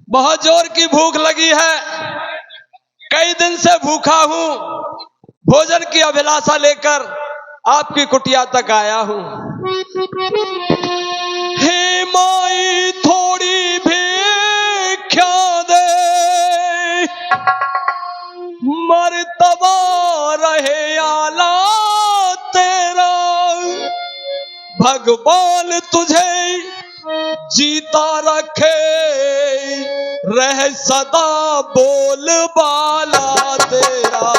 बहुत जोर की भूख लगी है, कई दिन से भूखा हूं, भोजन की अभिलाषा लेकर आपकी कुटिया तक आया हूं। हे माई थोड़ी भिक्षा दे, मरतबा रहे आला तेरा, भगवान तुझे जीता रखे, रह सदा बोल बाला तेरा।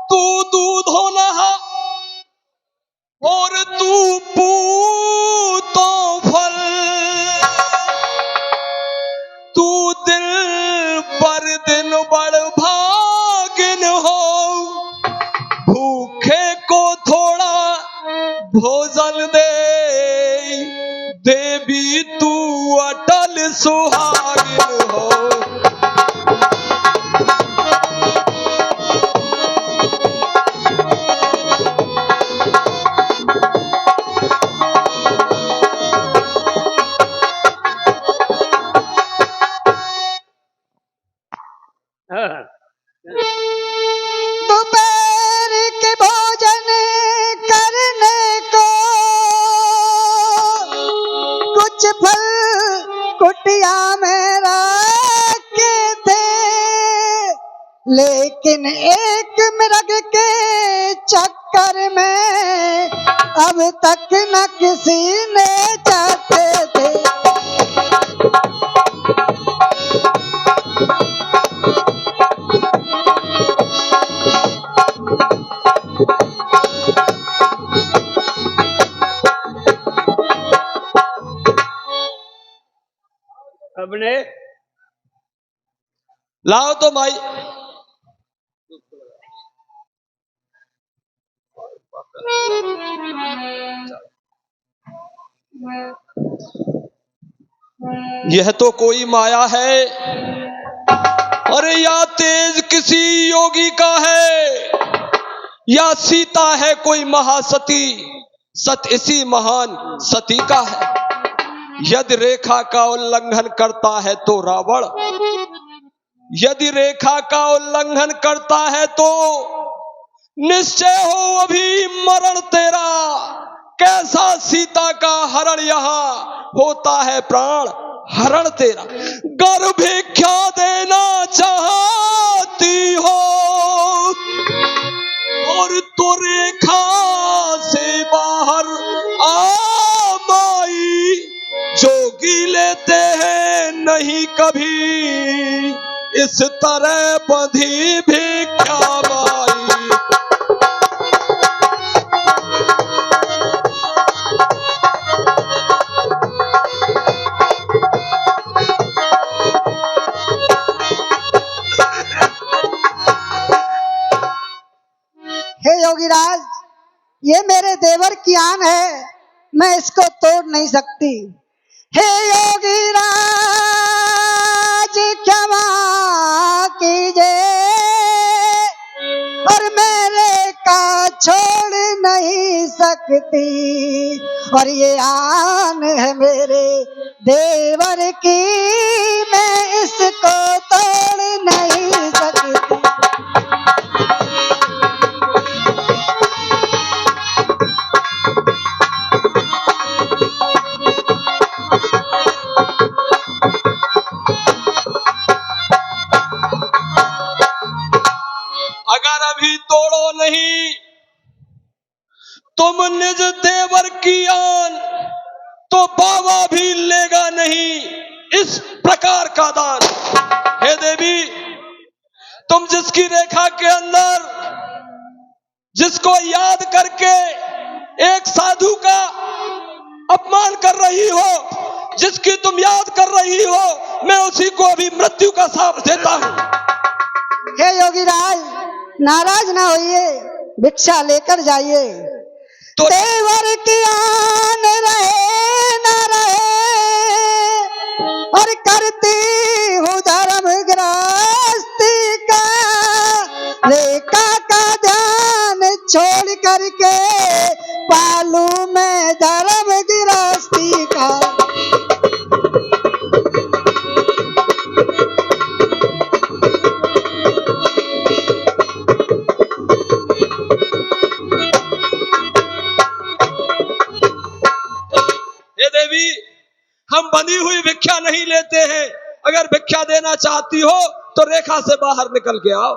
तू दूध हो नहा और तू पूतो फल, तू दिल पर दिन बड़ भागिन हो, भूखे को थोड़ा भोजन दे, देवी तू अटल सुहागिन हो। दोपहर के भोजन करने को कुछ फल कुटिया में रखे थे, लेकिन एक मृग के चक्कर में अब तक न किसी ने चाहते थे। अपने लाओ तो माई, यह तो कोई माया है, अरे या तेज किसी योगी का है, या सीता है कोई महासती, सत इसी महान सती का है। यदि रेखा का उल्लंघन करता है तो रावण, यदि रेखा का उल्लंघन करता है तो निश्चय हो अभी मरण तेरा, कैसा सीता का हरण यहाँ होता है प्राण हरण तेरा। गर भिक्षा देना चाहती हो और तो रेखा से बाहर आ माई, जोगी लेते हैं नहीं कभी इस तरह बंधी भिक्षा माई। हे योगीराज, ये मेरे देवर की आन है, मैं इसको तोड़ नहीं सकती। हे योगीराज क्षमा कीजिए, और मेरे का छोड़ नहीं सकती, और ये आन है मेरे देवर की, मैं इसको तोड़ नहीं सकती। अगर अभी तोड़ो नहीं तुम निज देवर की आन, तो बाबा भी लेगा नहीं इस प्रकार का दान। हे देवी, तुम जिसकी रेखा के अंदर जिसको याद करके एक साधु का अपमान कर रही हो, जिसकी तुम याद कर रही हो, मैं उसी को अभी मृत्यु का शाप देता हूं। हे योगीराज, नाराज ना होइए, भिक्षा लेकर जाइए। तो देवर की आन रहे न रहे, और करती हूँ धर्म गृहस्थी का, रेखा का ध्यान छोड़ करके पालू मैं धर्म गृहस्थी का। हे देवी, हम बंधी हुई भिक्षा नहीं लेते हैं। अगर भिक्षा देना चाहती हो तो रेखा से बाहर निकल के आओ।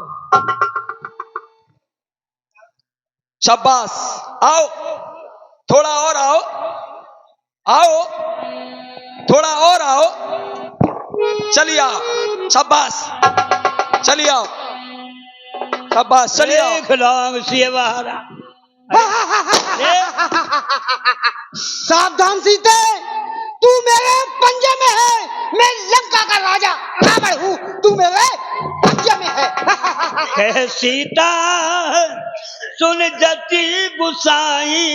शाबाश, आओ, थोड़ा और आओ, आओ, थोड़ा और आओ, चलिए आओ, शाबाश, चलिए आओ, शाबाश, चलिए आओ। सावधान सीते, तू मेरे पंजे में है, मैं लंका का राजा रावण हूँ, तू मेरे पंजे में है। सीता सुन जति गुसाई,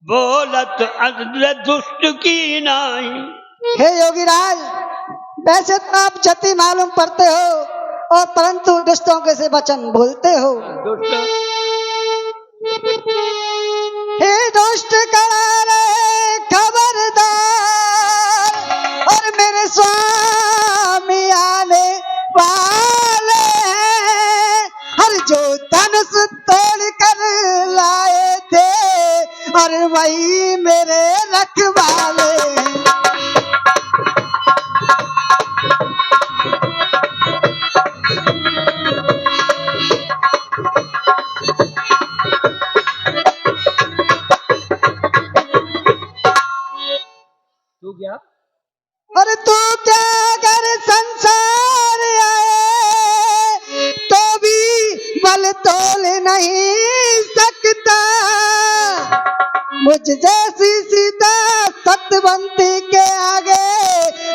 बोलत अद्र दुष्ट की नाई। हे योगीराज, वैसे तो आप जति मालूम पड़ते हो और परंतु दुष्टों के से वचन बोलते हो। हे दुष्ट करारे खबरदार, और मेरे स्वामी आने वाले हैं। हर जो धनुष तोड़ कर लाए थे, और वही मेरे रखवाले हैं। तू क्या? और तू क्या कर संसार आए, तो भी बल तोल नहीं सकता। मुझ जैसी सीता सत्यवंती के आगे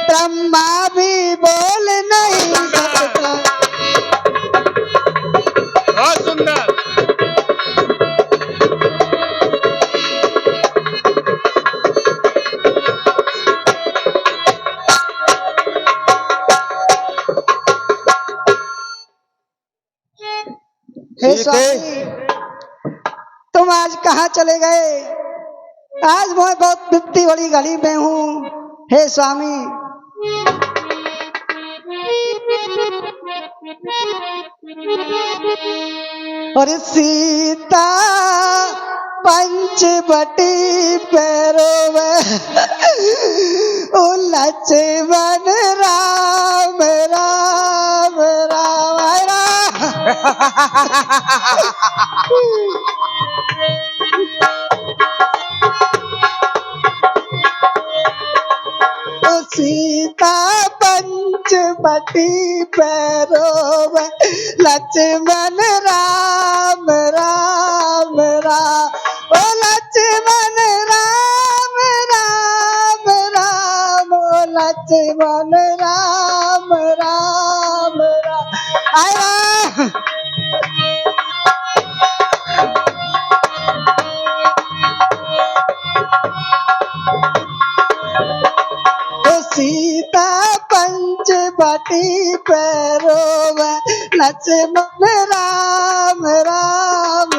ब्रह्मा भी बोल नहीं सकता। बहुत सुंदर। हे स्वामी, तुम आज कहाँ चले गए? आज मैं बहुत विपत्ति बड़ी घड़ी में हूँ। हे स्वामी, और सीता पंचवटी पैरों में उलझ बन राम राम राम सीता पंचवटी पैरों में लक्ष्मण राम राम राम, ओ लक्ष्मण राम राम राम, ओ लक्ष्मण राम राम राम। आया सीता पंचवटी पैरों में लक्ष्मण राम राम